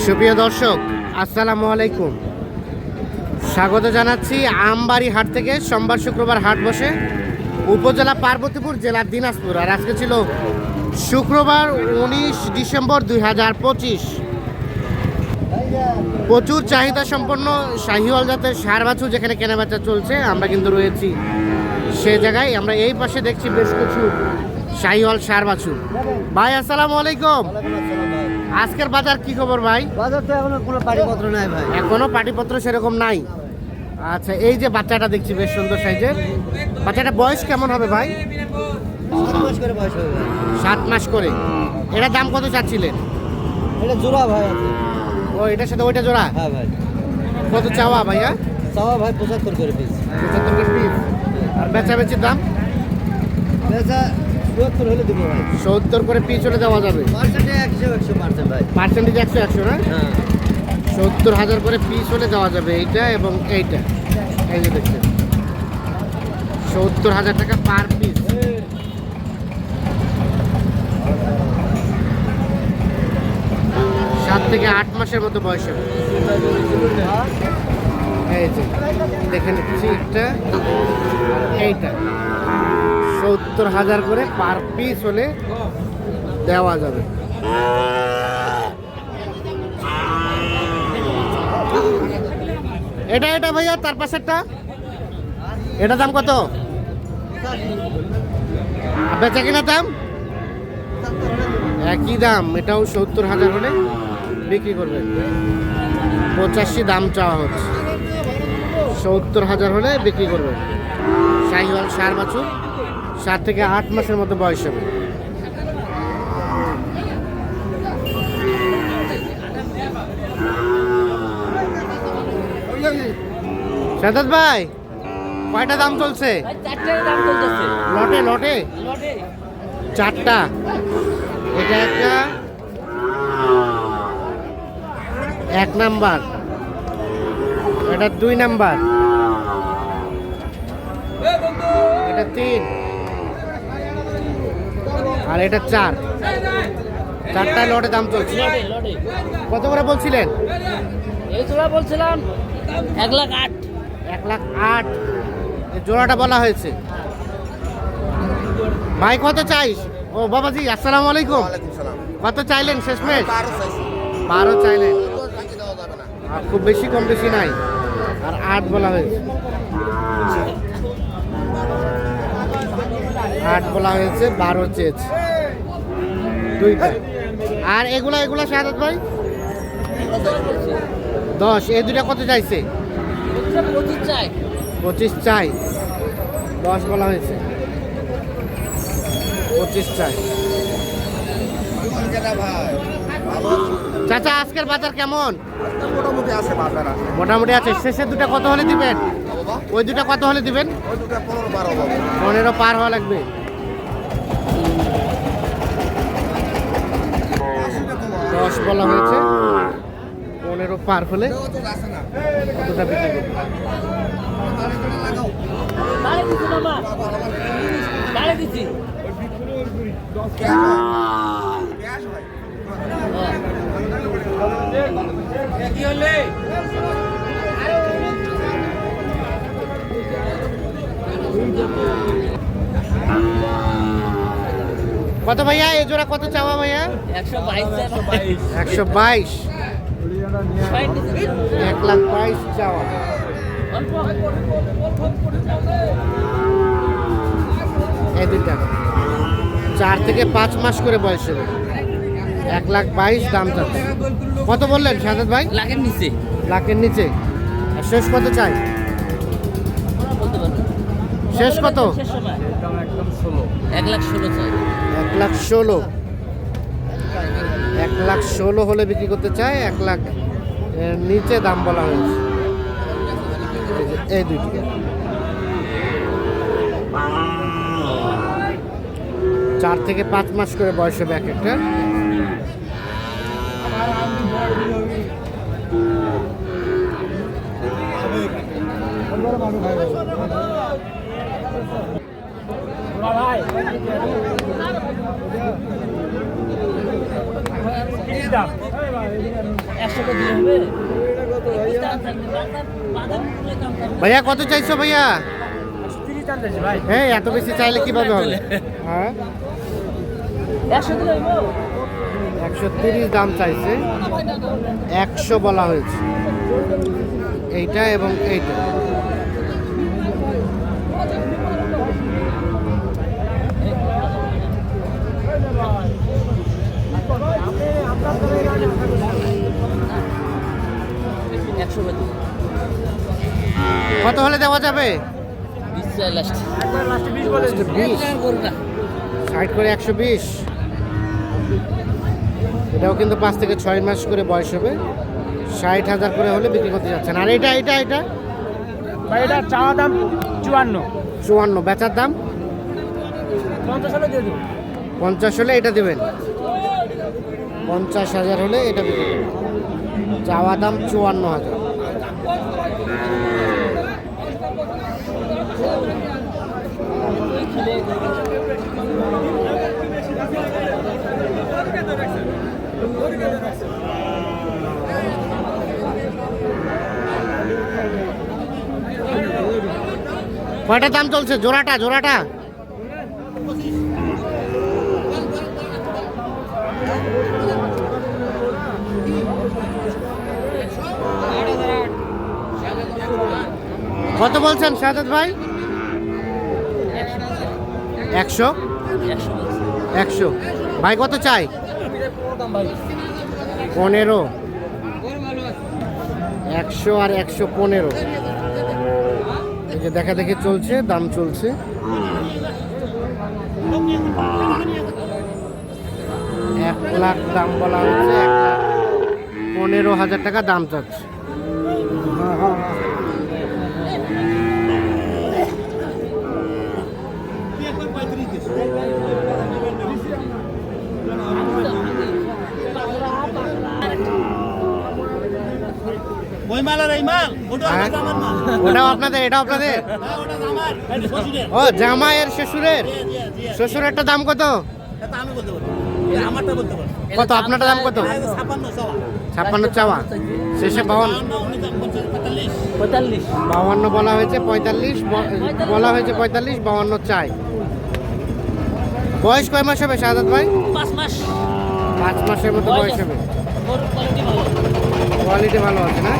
সুপ্রিয় দর্শক, আসসালামু আলাইকুম। স্বাগত জানাচ্ছি আমবাড়ি হাট থেকে। সোমবার শুক্রবার হাট বসে উপজেলা পার্বতীপুর, জেলা দিনাজপুর। আর আজকে ছিল শুক্রবার 19 ডিসেম্বর 2025। প্রচুর চাহিদা সম্পন্ন শাহিওয়াল জাতের ষাঁড় বাছুর যেখানে কেনাবেচা চলছে, আমরা কিন্তু রয়েছি সে জায়গায়। আমরা এই পাশে দেখছি বেশ কিছু শাহিওয়াল ষাঁড় বাছুর। ভাই আসসালামু আলাইকুম। আজকের বাজার কি খবর ভাই? বাজার তো এখনো কোনো পাটিপত্র নাই ভাই। এখনো পাটিপত্র সেরকম নাই। আচ্ছা, এই যে বাচ্চাটা দেখছি বেশ সুন্দর সাইজের, বাচ্চাটা বয়স কেমন হবে ভাই? 7 মাস করে বয়স হবে ভাই। 7 মাস করে। এটা দাম কত চাচ্ছিলেন? এটা জোড়া ভাই আছে। ও, এটার সাথে ওইটা জোড়া? হ্যাঁ ভাই। কত চাওয়া ভাইয়া? চাওয়া ভাই 75 করে পিস। 75 করে পিস। আর বেচাবেচির দাম? বেচা 74 হলে দিব ভাই। 70 করে পিস হলে দেওয়া যাবে। পার্সেন্টে 100% ভাই। পার্সেন্টেজ 100 না? হ্যাঁ। 70,000 করে পিস হলে দেওয়া যাবে এইটা এবং এইটা। এই যে দেখছেন 70,000 টাকা পার পিস। সাত থেকে 8 মাসের মতো বয়স হবে। এই যে দেখে নিচ্ছি একটা, এইটা 70,000 করে পার পিস হলে দেওয়া যাবে। এটা এটা ভাইয়া, তার পাশেরটা এটা দাম কত? বেচা কিনা দাম একই দাম, এটাও 70,000 হলে বিক্রি করবেন। 85 দাম চাওয়া হচ্ছে, 70,000 হলে বিক্রি করবেন। শাহিওয়াল ষাঁড় বাছুর, 7 থেকে 8 মাসের মতো বয়স হবে। সাদাত ভাই, কয়টা দাম চলছে? লটে লটে 4টা। এটা একটা 1 নাম্বার, এটা 2 নাম্বার, এটা 3, আর এটা 4। 4টা লটে দাম চলছে। কত করে বলছিলেন? এই জোড়া বলছিলাম 1,08,000। 1,08,000 জোড়াটা বলা হয়েছে। ভাই কত চাইস? ও বাবাজি, আসসালামু আলাইকুম। কত চাইলেন শেষমেশ? 12 চাইলেন। আর খুব বেশি কম বেশি নাই, আর 8 বলা হয়েছে। 8 বলা হয়েছে, 12 চেয়েছে দুইটা। আর এগুলা এগুলা শাহাদাত ভাই 10। এই দুইটা কত চাইছে? 25 চাই। 10 বলা হয়েছে, 25 চাই। চাচা, আজকের বাজার কেমন? মোটামুটি আছে বাজার। মোটামুটি আছে। শেষের দুটা কত হলে দিবেন? ওই দুটা কত হলে দিবেন? 15 পার হওয়া লাগবে। দশ বলা হয়েছে, 15 পার হলে কতটা বিক্রি করবে? কত ভাইয়া এই জোড়া কত চাওয়া ভাইয়া? 122। 1,22,000 চাওয়া। এই দুইটা 4 থেকে 5 মাস করে বয়স হবে। 1,22,000 দাম চাচ্ছে। কত বললেন শাহাদাত ভাই? লাখের নিচে। লাখের নিচে। আর শেষ কত চাই? শেষ কত? 1,16,000 চাই। 1,16,000। 1,16,000 হলে বিক্রি করতে চায়। 1,00,000 এর নিচে দাম বলা হয়েছে। এই দুইটি 4 থেকে 5 মাস করে বয়স হবে এক একটা। 100 করে দিলে হবে ভাইয়া কত চাইছো ভাইয়া? হ্যাঁ, এত বেশি চাইলে কিভাবে হবে? হ্যাঁ, 100 দিলে হইব 130 দাম চাইছে, 100 বলা হয়েছে এইটা এবং এইটা। কত হলে দেওয়া যাবে? 20 ষাট করে 120। এটাও কিন্তু 5 থেকে 6 মাস করে বয়স হবে। 60,000 করে হলে বিক্রি করতে যাচ্ছেন। আর এটা এটা এটা এটা চাওয়া দাম 54। বেচার দাম 50 হলে দিয়ে দেবো। 50 হলে এটা দেবেন। 50,000 হলে এটা বিক্রি করবেন। চাওয়া দাম 54,000। কয়টা দাম চলছে জোড়াটা? কত বলছেন শাহাদাত ভাই? 100 ভাই কত চাই? 15। 100 আর 115। এই যে দেখা দেখি চলছে, দাম চলছে। 1 লাখ দাম বলা হচ্ছে, 1,15,000 টাকা দাম চাচ্ছে। হ্যাঁ? ওটাও আপনাদের, এটাও আপনাদের? ও জামাইয়ের শ্বশুরেরটা দাম কত? কত আপনারটা দাম কত? 56 চাওয়া, শেষে 52 বলা হয়েছে, 45 বলা হয়েছে, 45 52 চাই। বয়স কয় মাস হবে শাহাদাত ভাই? 5 মাস 5 মাসের মতো বয়স হবে। কোয়ালিটি ভালো আছে না?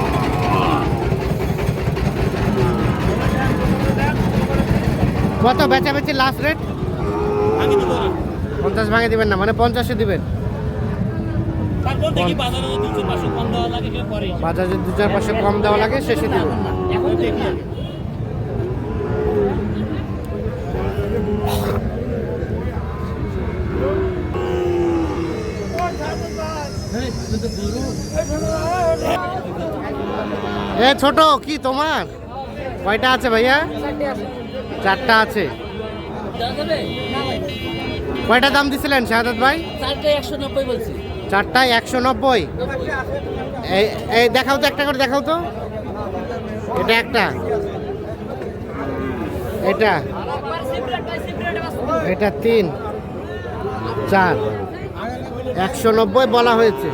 কত বেচাবেচি লাস্ট রেট? 50 ভাঙে দিবেন না, মানে 50-এ দিবেন। বাজারে 2-4 কম দেওয়া লাগে, শেষে দিবেন। এ ছোট, কি তোমার কয়টা আছে ভাইয়া? 4টা আছে। কয়টা দাম দিছিলেন শাহাদাত ভাই? 190 বলছি। 4টায় 190। এই দেখাও তো, একটা করে দেখাও তো। এটা একটা, এটা 3 4 190 বলা হয়েছে।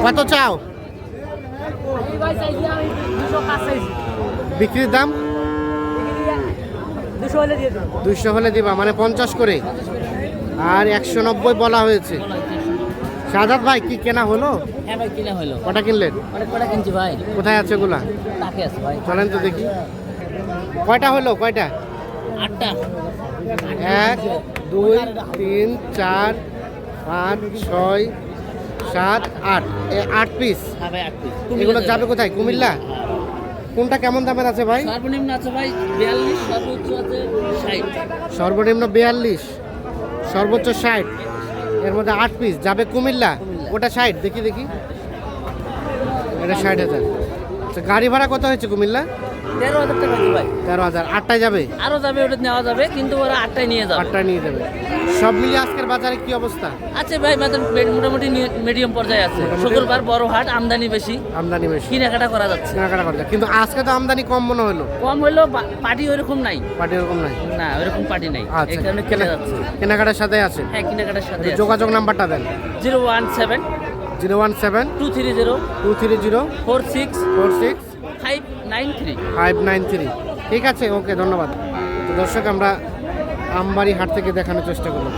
কত চাও? বিক্রির দাম 200 হলে দিবা, মানে 50 করে। আর 190 বলা হয়েছে। শাহাদাত ভাই কি কেনা হলো? হ্যাঁ ভাই, কিনা হলো। কটা কিনলেন? কটা কিনছি ভাই? কোথায় আছে ওগুলা? তাকে আছে ভাই। চলেন তো দেখি কয়টা হলো। কয়টা? 8টা। 1 2 3 4 5 6 7 8 8 পিস। হ্যাঁ ভাই, 8 পিস। এগুলো যাবে কোথায়? কুমিল্লা। কোনটা কেমন দামের আছে ভাই? সর্বনিম্ন আছে ভাই 42, সর্বোচ্চ আছে 60। সর্বনিম্ন 42, সর্বোচ্চ 60। এর মধ্যে 8 পিস যাবে কুমিল্লা। ওটা 60। দেখি এটা 60,000। আচ্ছা, গাড়ি ভাড়া কত হয়েছে কুমিল্লা? 13,000 টাকা আছে ভাই। 13,000 8টায় যাবে, আরো যাবে, ওটা নেওয়া যাবে, কিন্তু ওরা 8টায় নিয়ে যাবে। 8টায় নিয়ে যাবে। সব মিলিয়ে আজকের বাজারে কি অবস্থা? আছে ভাই, মোটামুটি মিডিয়াম পর্যায়ে আছে। শুক্রবার বড় হাট, আমদানি বেশি, আমদানি বেশি, কেনাকাটা করা যাচ্ছে। কেনাকাটা করতে, কিন্তু আজকে তো আমদানি কম মনে হলো। কম হইলেও পার্টি ওইরকম নাই, পার্টি এরকম নাই। না ওইরকম পার্টি নাই, এই আচ্ছা, কারণে কেনা যাচ্ছে। কেনাকাটার সাথে আছে। হ্যাঁ, কেনাকাটার সাথে আছে। যোগাযোগ নাম্বারটা দেন। 017 017 230 230 46 46 593। 593। ঠিক আছে, ওকে, ধন্যবাদ। তো দর্শক, আমরা আমবাড়ি হাট থেকে দেখানোর চেষ্টা করলাম।